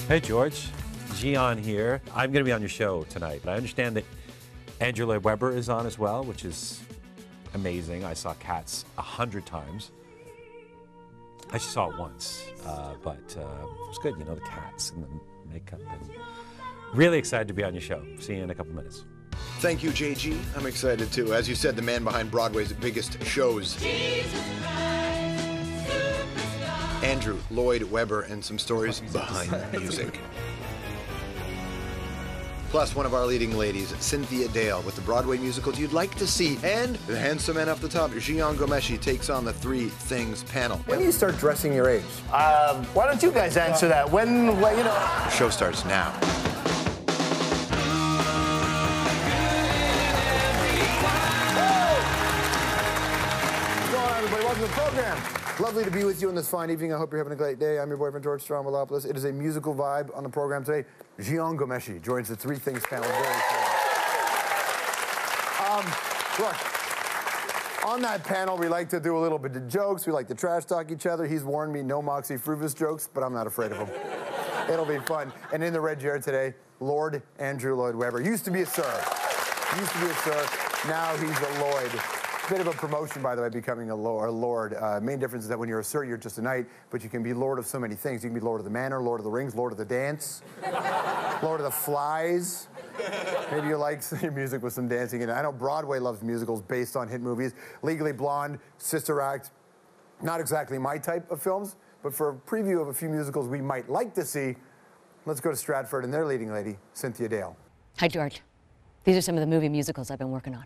Hey, George. Jian here. I'm going to be on your show tonight. I understand that Andrew Lloyd Webber is on as well, which is amazing. I saw Cats 100 times. I just saw it once, but it was good. You know, the cats and the makeup. And really excited to be on your show. See you in a couple minutes. Thank you, JG. I'm excited too. As you said, the man behind Broadway's biggest shows. Andrew Lloyd Webber and some stories behind music. Plus, one of our leading ladies, Cynthia Dale, with the Broadway musicals you'd like to see. And the handsome man off the top, Jian Ghomeshi, takes on the Three Things panel. When do you start dressing your age? Why don't you guys answer that? When you know... The show starts now. What's going on, everybody? Welcome to the program. Lovely to be with you on this fine evening. I hope you're having a great day. I'm your boyfriend, George Stroumboulopoulos. It is a musical vibe on the program today. Jian Ghomeshi joins the Three Things panel. Look, on that panel, we like to do a little bit of jokes. We like to trash talk each other. He's warned me no Moxie Fruvis jokes, but I'm not afraid of him. It'll be fun. And in the red chair today, Lord Andrew Lloyd Webber. Used to be a sir. Now he's a Lloyd. Bit of a promotion, by the way, becoming a lord. Main difference is that when you're a sir, you're just a knight, but you can be lord of so many things. You can be lord of the manor, lord of the rings, lord of the dance, lord of the flies. Maybe you like your music with some dancing in it. I know Broadway loves musicals based on hit movies. Legally Blonde, Sister Act, not exactly my type of films, but for a preview of a few musicals we might like to see, let's go to Stratford and their leading lady, Cynthia Dale. Hi, George. These are some of the movie musicals I've been working on.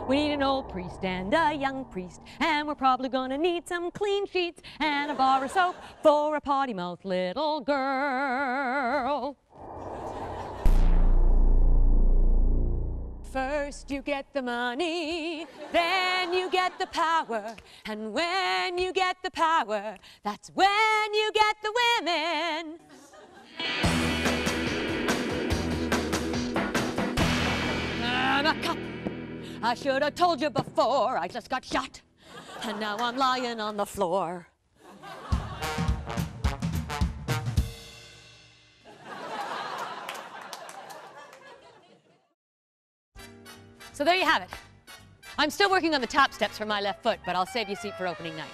We need an old priest and a young priest, and we're probably gonna need some clean sheets and a bar of soap for a potty-mouthed little girl. First you get the money, then you get the power, and when you get the power, that's when you get the women. I'm a cop. I should have told you before. I just got shot, and now I'm lying on the floor. So there you have it. I'm still working on the top steps for my left foot, but I'll save you a seat for opening night.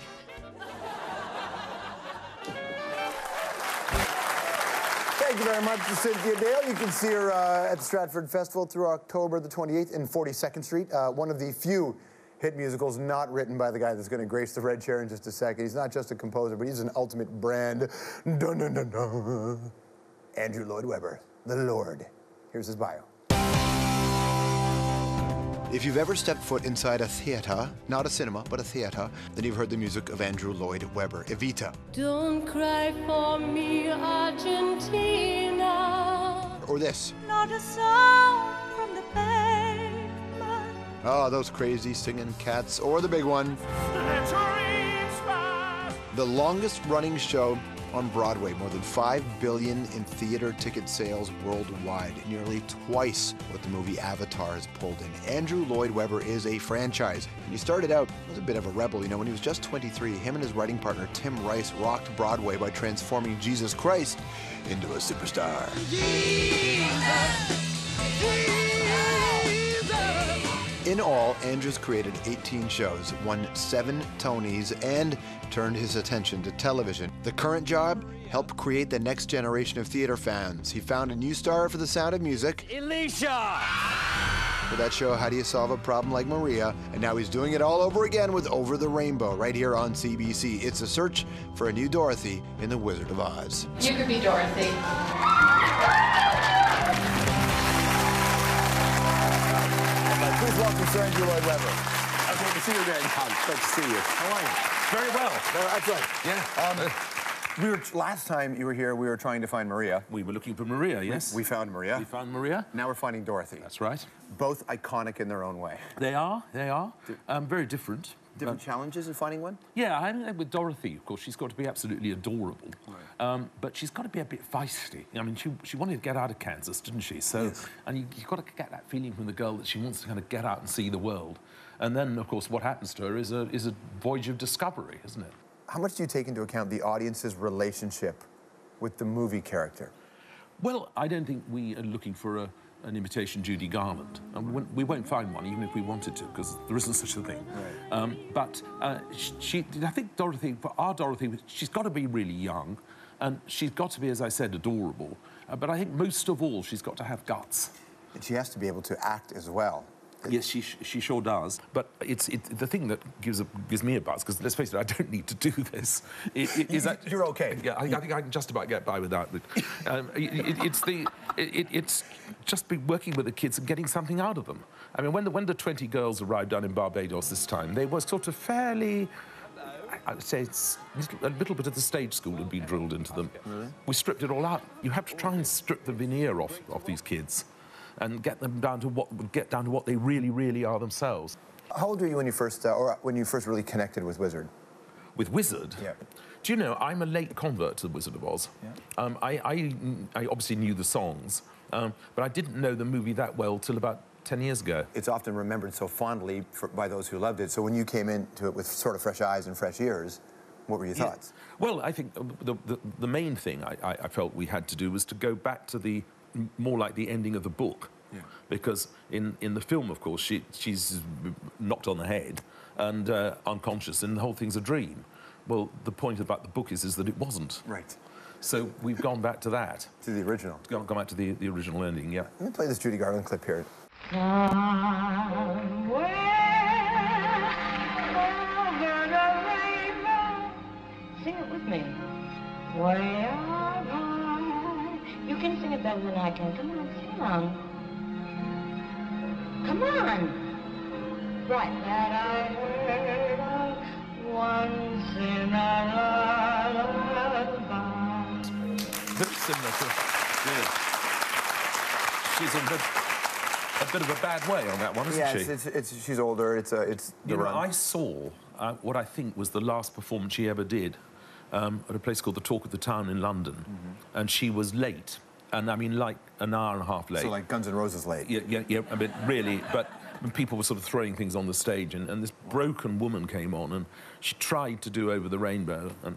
Thank you very much to Cynthia Dale. You can see her at the Stratford Festival through October the 28th in 42nd Street. One of the few hit musicals not written by the guy that's going to grace the red chair in just a second. He's not just a composer, but he's an ultimate brand. Dun, dun, dun, dun. Andrew Lloyd Webber, the Lord. Here's his bio. If you've ever stepped foot inside a theater, not a cinema, but a theater, then you've heard the music of Andrew Lloyd Webber, Evita. Don't cry for me, Argentina. Or this. Not a sound from the pavement. Oh, those crazy singing cats. Or the big one. The longest running show on Broadway, more than $5 billion in theater ticket sales worldwide, nearly twice what the movie Avatar has pulled in. Andrew Lloyd Webber is a franchise. When he started out, he was a bit of a rebel. You know, when he was just 23, him and his writing partner, Tim Rice, rocked Broadway by transforming Jesus Christ into a superstar. In all, Andrew's created 18 shows, won 7 Tonys, and turned his attention to television. The current job? Helped create the next generation of theater fans. He found a new star for The Sound of Music. Alicia! For that show, How Do You Solve a Problem Like Maria? And now he's doing it all over again with Over the Rainbow, right here on CBC. It's a search for a new Dorothy in The Wizard of Oz. You could be Dorothy. Please welcome Sir Andrew Lloyd Webber. Okay, to see you again. Great to see you. How are you? Very well. That's right. Yeah. Last time you were here, we were trying to find Maria. We were looking for Maria, yes. We found Maria. We found Maria. Now we're finding Dorothy. That's right. Both iconic in their own way. They are. Very different. Different challenges in finding one? Yeah, I mean, with Dorothy, of course, she's got to be absolutely adorable. Right. But she's got to be a bit feisty. I mean, she wanted to get out of Kansas, didn't she? So, yes. And you've got to get that feeling from the girl that she wants to kind of get out and see the world. And then, of course, what happens to her is a voyage of discovery, isn't it? How much do you take into account the audience's relationship with the movie character? Well, I don't think we are looking for an imitation Judy Garland. We won't find one, even if we wanted to, because there isn't such a thing. Right. But I think Dorothy, for our Dorothy, she's got to be really young, and she's got to be, as I said, adorable. But I think most of all, she's got to have guts. And she has to be able to act as well. Yes, she sure does. But it's the thing that gives me a buzz, because let's face it, I don't need to do this. You're okay. Yeah, I think I can just about get by without it. It's just be working with the kids and getting something out of them. I mean, when the 20 girls arrived down in Barbados this time, they were sort of fairly. I'd say it's a little bit of the stage school had been drilled into them. Really? We stripped it all out. You have to try and strip the veneer off these kids, and get them down to what they really, really are themselves. How old were you when you first, really connected with Wizard? With Wizard? Yeah. Do you know, I'm a late convert to The Wizard of Oz. Yeah. I obviously knew the songs, but I didn't know the movie that well till about 10 years ago. It's often remembered so fondly by those who loved it. So when you came into it with sort of fresh eyes and fresh ears, what were your thoughts? Well, I think the main thing I felt we had to do was to go back to more like the ending of the book. Yeah. Because in the film, of course, she's knocked on the head and unconscious, and the whole thing's a dream. Well, the point about the book is that it wasn't. Right. So we've gone back to that. To the original. Gone back to the original ending, yeah. Let me play this Judy Garland clip here. Somewhere over the rainbow. Sing it with me. Way up high. You can sing it better than I can. Come on, sing along. Come on. Right. That I heard of once in a lullaby. Very similar to... Yeah. She's in a bit of a bad way on that one, isn't she? Yes, she's older. It's the run. I saw what I think was the last performance she ever did at a place called the Talk of the Town in London, and she was late. And I mean, like an hour and a half late. So like Guns N' Roses late. Yeah. I mean, really. But when people were sort of throwing things on the stage, and this broken woman came on, and she tried to do Over the Rainbow, and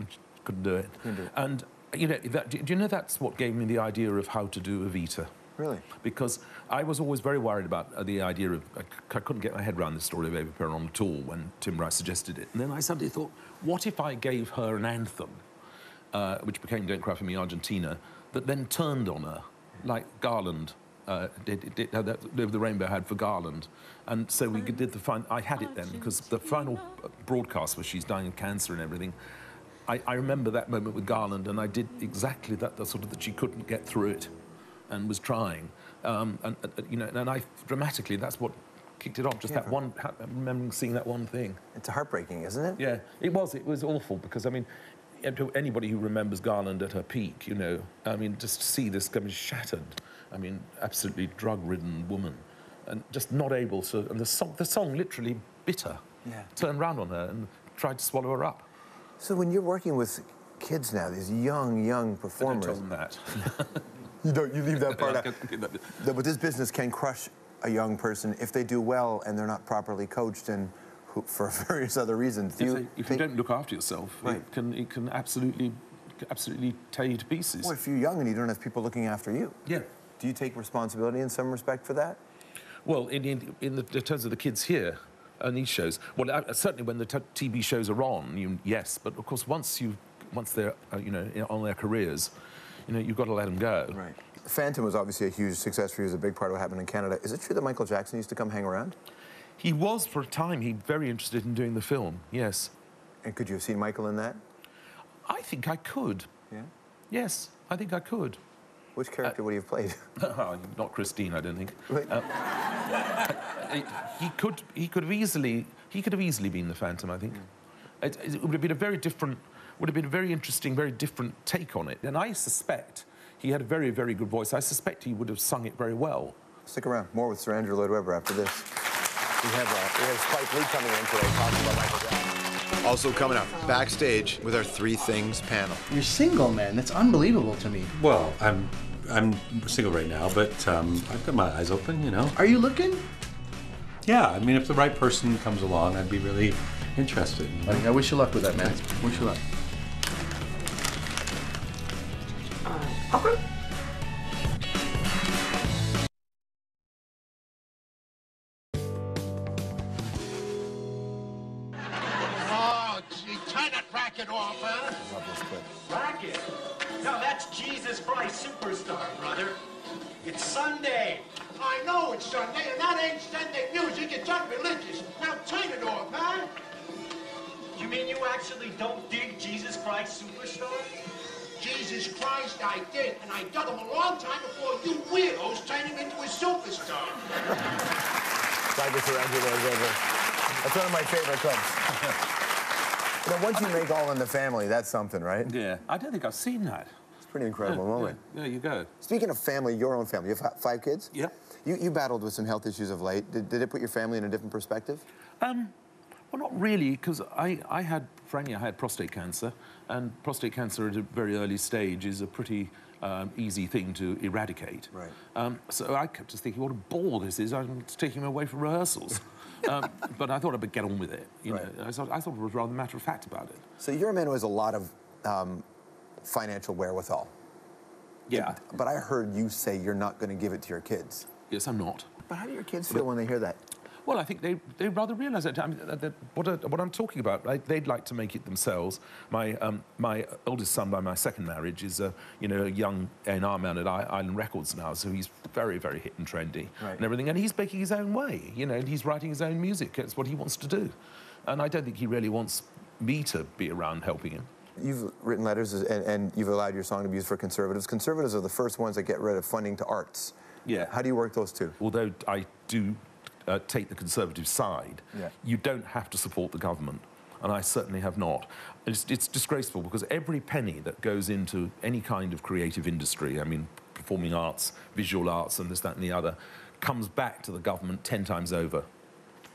she couldn't do it. And you know, do you know that's what gave me the idea of how to do Evita? Really? Because I was always very worried about the idea of... I couldn't get my head around the story of Eva Peron at all when Tim Rice suggested it. And then I suddenly thought, what if I gave her an anthem, which became Don't Cry For Me, Argentina, that then turned on her, like Garland the Rainbow had for Garland. And so we did I had it then, because the final broadcast where she's dying of cancer and everything, I remember that moment with Garland, and I did exactly that she couldn't get through it and was trying. You know, and I dramatically, that's what kicked it off, just that one, remembering seeing that one thing. It's heartbreaking, isn't it? Yeah, it was awful, because, I mean, to anybody who remembers Garland at her peak, you know, I mean, just to see this coming shattered, I mean, absolutely drug-ridden woman, and just not able to, and the song literally bit her, turned round on her and tried to swallow her up. So when you're working with kids now, these young performers... I don't tell them that. You leave that part out. But this business can crush a young person if they do well and they're not properly coached and for various other reasons. If you don't look after yourself, right, it can absolutely tear you to pieces. Well, if you're young and you don't have people looking after you. Yeah. Do you take responsibility in some respect for that? Well, in terms of the kids here on these shows, well, certainly when the TV shows are on, yes. But of course, once they're you know, on their careers, you know, you've got to let them go. Right. Phantom was obviously a huge success for you. It was a big part of what happened in Canada. Is it true that Michael Jackson used to come hang around? He was for a time. He's very interested in doing the film, yes. And could you have seen Michael in that? I think I could. Yeah? Yes, I think I could. Which character would he have played? Not Christine, I don't think. Right. He could have easily been the Phantom, I think. It would have been a very different... would have been a very interesting, very different take on it. And I suspect he had a very, very good voice. I suspect he would have sung it very well. Stick around. More with Sir Andrew Lloyd Webber after this. We have Spike Lee coming in today talking about Michael Jackson. Also coming up, backstage with our Three Things panel. You're single, man. That's unbelievable to me. Well, I'm single right now, but I've got my eyes open, you know. Are you looking? Yeah, I mean, if the right person comes along, I'd be really interested. I wish you luck with that, man. Wish you luck. Okay. Oh, gee, turn that racket off, huh? Love this clip. Racket? No, that's Jesus Christ Superstar, brother. It's Sunday. I know it's Sunday, and that ain't Sunday music. It's unreligious. Now turn it off, huh? You mean you actually don't dig Jesus Christ Superstar? Jesus Christ, I did, and I dug him a long time before you weirdos turned him into a superstar. That's one of my favorite clips. You know, once you make All in the Family, that's something, right? Yeah, I don't think I've seen that. It's a pretty incredible moment. Yeah, there you go. Speaking of family, your own family, you have 5 kids? Yep. You battled with some health issues of late. Did it put your family in a different perspective? Well, not really, because I had prostate cancer, and prostate cancer at a very early stage is a pretty easy thing to eradicate. Right. So I kept just thinking, what a bore this is. I'm taking him away from rehearsals. But I thought I'd get on with it. You know, I thought it was rather matter-of-fact about it. So you're a man who has a lot of financial wherewithal. Yeah. But I heard you say you're not going to give it to your kids. Yes, I'm not. But how do your kids feel when they hear that? Well, I think they rather realise that. I mean, what I'm talking about, they'd like to make it themselves. My oldest son, by my second marriage, is a young A&R man at Island Records now, so he's very, very hit and trendy and everything. And he's making his own way, and he's writing his own music. It's what he wants to do. And I don't think he really wants me to be around helping him. You've written letters and you've allowed your song to be used for conservatives. Conservatives are the first ones that get rid of funding to arts. Yeah. How do you work those two? Although I do take the Conservative side, you don't have to support the government, and I certainly have not. It's disgraceful because every penny that goes into any kind of creative industry, I mean, performing arts, visual arts, and this, that, and the other, comes back to the government 10 times over.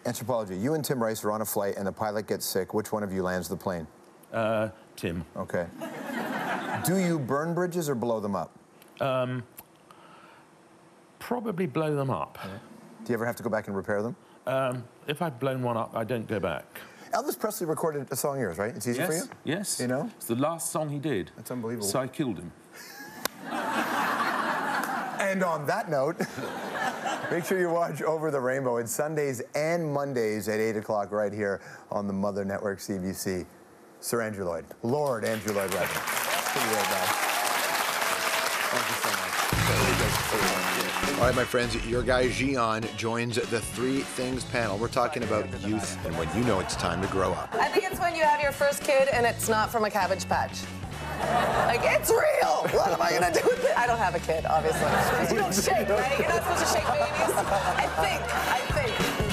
Anthropology, you and Tim Rice are on a flight and the pilot gets sick. Which one of you lands the plane? Tim. Okay. Do you burn bridges or blow them up? Probably blow them up. Do you ever have to go back and repair them? If I've blown one up, I don't go back. Elvis Presley recorded a song of yours, right? It's easy for you? Yes. You know? It's the last song he did. That's unbelievable. So I killed him. And on that note, make sure you watch Over the Rainbow. It's Sundays and Mondays at 8 o'clock right here on the Mother Network CBC. Sir Andrew Lloyd. Lord Andrew Lloyd Webber. Pretty great guy. Thank you so much. All right, my friends, your guy Jian joins the Three Things panel. We're talking about youth and when you know it's time to grow up. I think it's when you have your first kid and it's not from a Cabbage Patch. Like, it's real! What am I gonna do with it? I don't have a kid, obviously. Because you don't shake, right? You're not supposed to shake babies. I think.